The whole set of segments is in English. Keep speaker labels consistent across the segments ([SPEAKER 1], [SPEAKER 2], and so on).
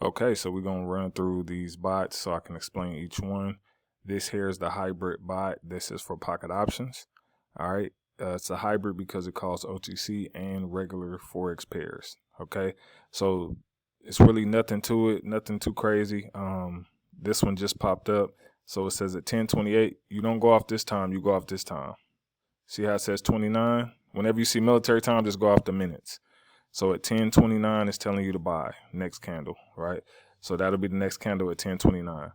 [SPEAKER 1] Okay, so we're going to run through these bots so I can explain each one. This here is the hybrid bot. This is for pocket options. All right. It's a hybrid because it calls OTC and regular Forex pairs. Okay. So it's really nothing to it, nothing too crazy. This one just popped up. So it says at 10:28, you don't go off this time, you go off this time. See how it says 29? Whenever you see military time, just go off the minutes. So at 10:29, it's telling you to buy next candle, right? So that'll be the next candle at 10:29.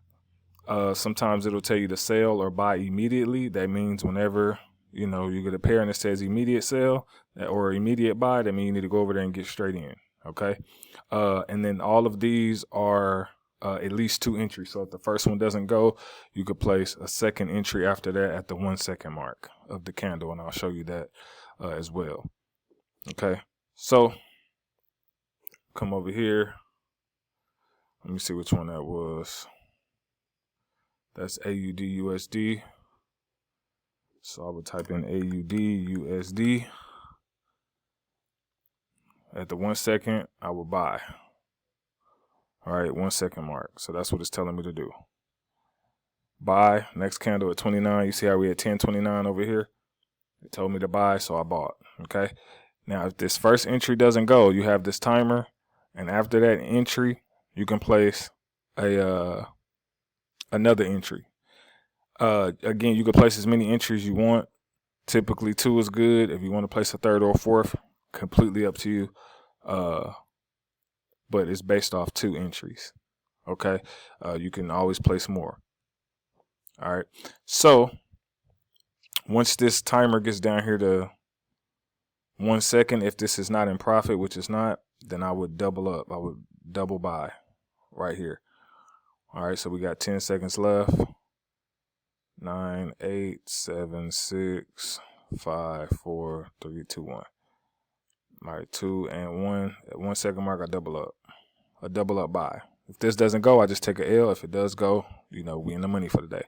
[SPEAKER 1] Sometimes it'll tell you to sell or buy immediately. That means whenever you get a pair and it says immediate sell or immediate buy, that means you need to go over there and get straight in. Okay. And then all of these are at least 2 entries. So if the first one doesn't go, you could place a second entry after that at the 1 second mark of the candle, and I'll show you that as well. Okay. So come over here. Let me see which one that was. That's AUD USD. So I would type in AUD USD. At the 1 second, I will buy. All right, 1 second mark. So that's what it's telling me to do. Buy. Next candle at 29. You see how we at 10:29 over here? It told me to buy, so I bought. Okay. Now, if this first entry doesn't go, you have this timer, and after that entry, you can place another entry. Again, you can place as many entries you want. Typically 2 is good. If you want to place a third or fourth, completely up to you. But it's based off 2 entries. Okay. You can always place more. All right. So once this timer gets down here to 1 second, if this is not in profit, which is not, then I would double up. I would double buy right here. All right. So we got 10 seconds left. 9, 8, 7, 6, 5, 4, 3, 2, 1. All right, 2 and 1. At 1 second mark, I double up. A double up buy. If this doesn't go, I just take a L. If it does go, we in the money for the day.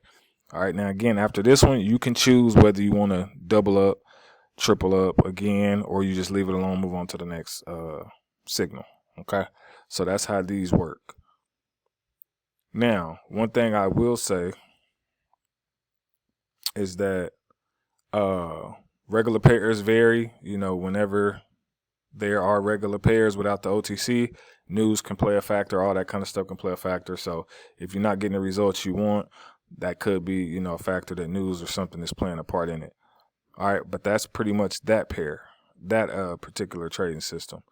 [SPEAKER 1] All right, now again, after this one, you can choose whether you want to double up, triple up again, or you just leave it alone, move on to the next signal. Okay, so that's how these work. Now, one thing I will say is that regular pairs vary. Whenever there are regular pairs without the OTC, news can play a factor. All that kind of stuff can play a factor. So if you're not getting the results you want, that could be, a factor that news or something is playing a part in it. All right, but that's pretty much that pair, that particular trading system.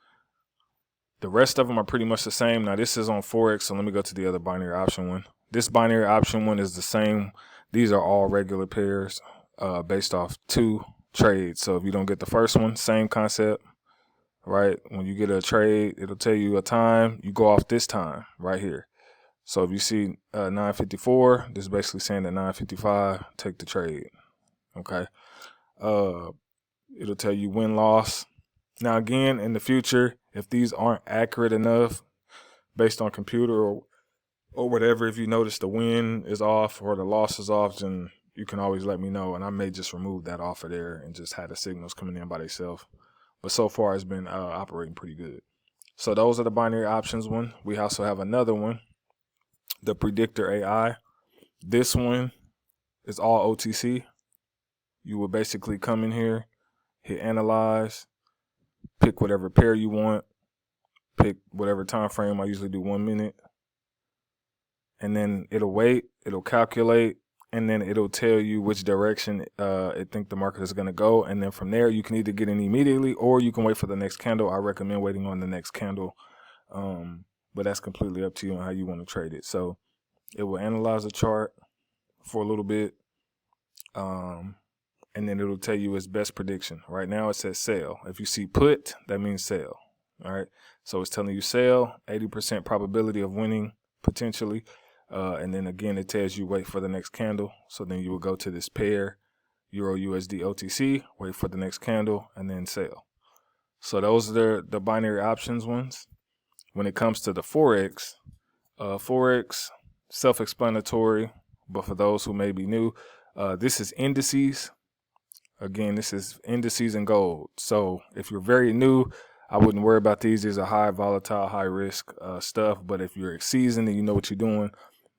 [SPEAKER 1] The rest of them are pretty much the same. Now, this is on Forex, so let me go to the other binary option one. This binary option one is the same. These are all regular pairs based off 2 trades. So if you don't get the first one, same concept, right? When you get a trade, it'll tell you a time. You go off this time right here. So if you see 9:54, this is basically saying that 9:55, take the trade. Okay. It'll tell you win-loss. Now, again, in the future, if these aren't accurate enough based on computer or whatever, if you notice the win is off or the loss is off, then you can always let me know, and I may just remove that off of there and just have the signals coming in by themselves. But so far, it's been operating pretty good. So those are the binary options one. We also have another one, the Predictor AI. This one is all OTC. You will basically come in here, hit analyze, pick whatever pair you want, pick whatever time frame. I usually do 1 minute. And then it'll wait, it'll calculate, and then it'll tell you which direction it think the market is going to go. And then from there, you can either get in immediately or you can wait for the next candle. I recommend waiting on the next candle, but that's completely up to you on how you want to trade it. So it will analyze the chart for a little bit, and then it'll tell you its best prediction. Right now, it says sell. If you see put, that means sell. All right. So it's telling you sell, 80% probability of winning potentially. And then again, it tells you wait for the next candle. So then you will go to this pair, Euro USD OTC, wait for the next candle, and then sell. So those are the binary options ones. When it comes to the Forex, self-explanatory, but for those who may be new, this is indices. Again, this is indices in gold. So if you're very new, I wouldn't worry about these. These are high volatile, high risk stuff. But if you're seasoned and you know what you're doing,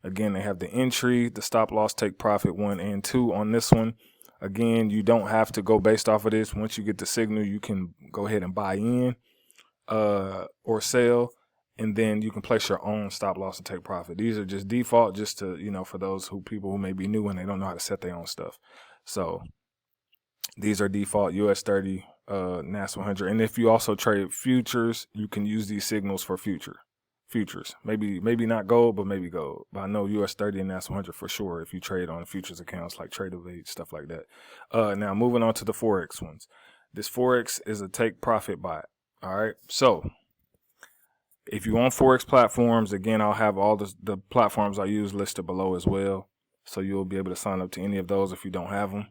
[SPEAKER 1] again, they have the entry, the stop loss, take profit 1 and 2 on this one. Again, you don't have to go based off of this. Once you get the signal, you can go ahead and buy in or sell, and then you can place your own stop loss and take profit. These are just default, just to, for those people who may be new and they don't know how to set their own stuff. So these are default US 30, NAS 100. And if you also trade futures, you can use these signals for futures. Maybe not gold, but maybe gold. But I know US 30 and NAS 100 for sure if you trade on futures accounts like Tradeovate, stuff like that. Now moving on to the Forex ones. This Forex is a take profit bot. All right. So if you on Forex platforms, again, I'll have all the platforms I use listed below as well. So you'll be able to sign up to any of those if you don't have them.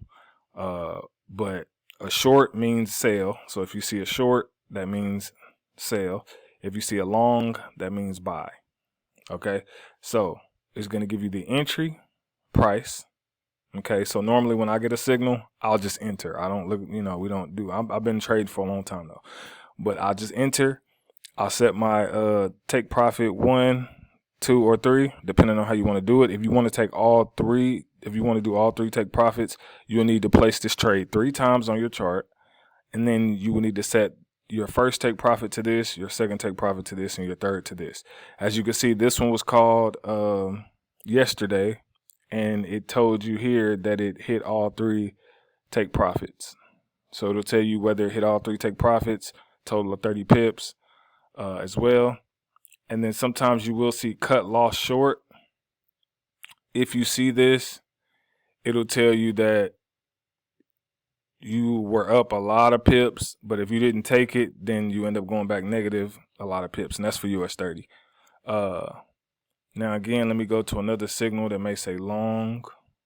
[SPEAKER 1] But a short means sell. So if you see a short, that means sell. If you see a long, that means buy. Okay. So it's going to give you the entry price. Okay. So normally when I get a signal, I'll just enter. I don't look, we don't do, I've been trading for a long time though, but I'll just enter. I'll set my take profit 1, 2, or 3, depending on how you want to do it. If you want to take all 3, if you want to do all 3 take profits, you'll need to place this trade 3 times on your chart. And then you will need to set your first take profit to this, your second take profit to this, and your third to this. As you can see, this one was called yesterday, and it told you here that it hit all 3 take profits. So it'll tell you whether it hit all 3 take profits, total of 30 pips as well. And then sometimes you will see cut loss short. If you see this, it'll tell you that you were up a lot of pips, but if you didn't take it, then you end up going back negative a lot of pips, and that's for US 30. Now again, let me go to another signal that may say long.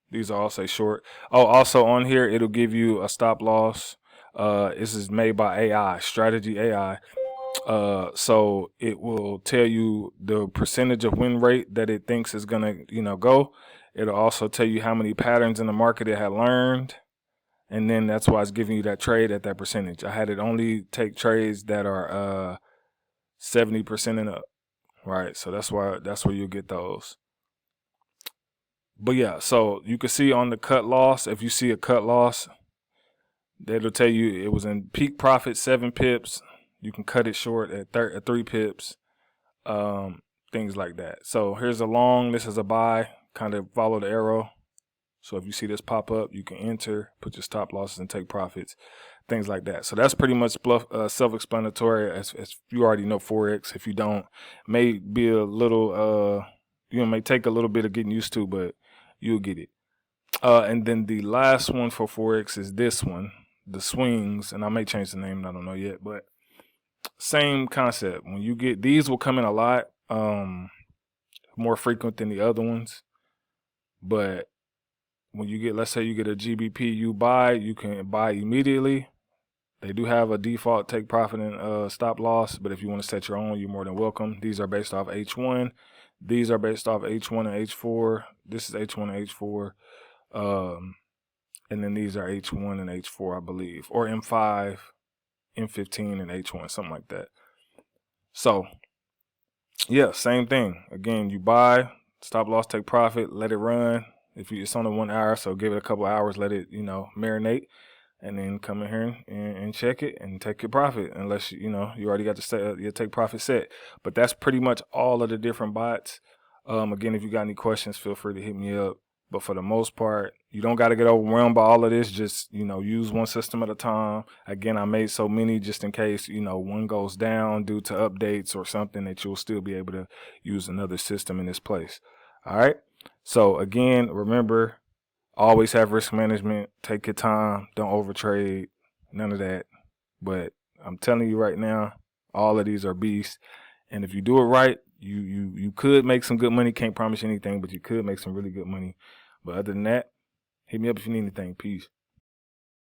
[SPEAKER 1] These all say short. Oh, also on here, it'll give you a stop loss. This is made by AI, Strategy AI. So it will tell you the percentage of win rate that it thinks is gonna, go. It'll also tell you how many patterns in the market it had learned, and then that's why it's giving you that trade at that percentage. I had it only take trades that are 70% and up, right? So that's where you get those. But yeah, so you can see on the cut loss, if you see a cut loss, it'll tell you it was in peak profit 7 pips. You can cut it short at 3 pips, things like that. So here's a long, this is a buy, kind of follow the arrow. So if you see this pop up, you can enter, put your stop losses and take profits, things like that. So that's pretty much self-explanatory as you already know Forex. If you don't, may be a little, may take a little bit of getting used to, but you'll get it. And then the last one for Forex is this one, the swings, and I may change the name, I don't know yet, but same concept. When you get these, will come in a lot more frequent than the other ones. But when you get, let's say you get a GBP, you can buy immediately. They do have a default take profit and stop loss, but if you want to set your own, you're more than welcome. These are based off H1. These are based off H1 and H4. This is H1 and H4. And then these are H1 and H4, I believe, or M5. M15 and H1, something like that. So yeah, same thing. Again, you buy, stop loss, take profit, let it run. It's only 1 hour, so give it a couple hours, let it, marinate, and then come in here and check it and take your profit, unless you already got your take profit set. But that's pretty much all of the different bots. Again, if you got any questions, feel free to hit me up. But for the most part, you don't got to get overwhelmed by all of this. Just, use one system at a time. Again, I made so many just in case, one goes down due to updates or something, that you'll still be able to use another system in its place. All right. So again, remember, always have risk management. Take your time. Don't overtrade. None of that. But I'm telling you right now, all of these are beasts. And if you do it right, you could make some good money. Can't promise you anything, but you could make some really good money. But other than that, hit me up if you need anything. Peace.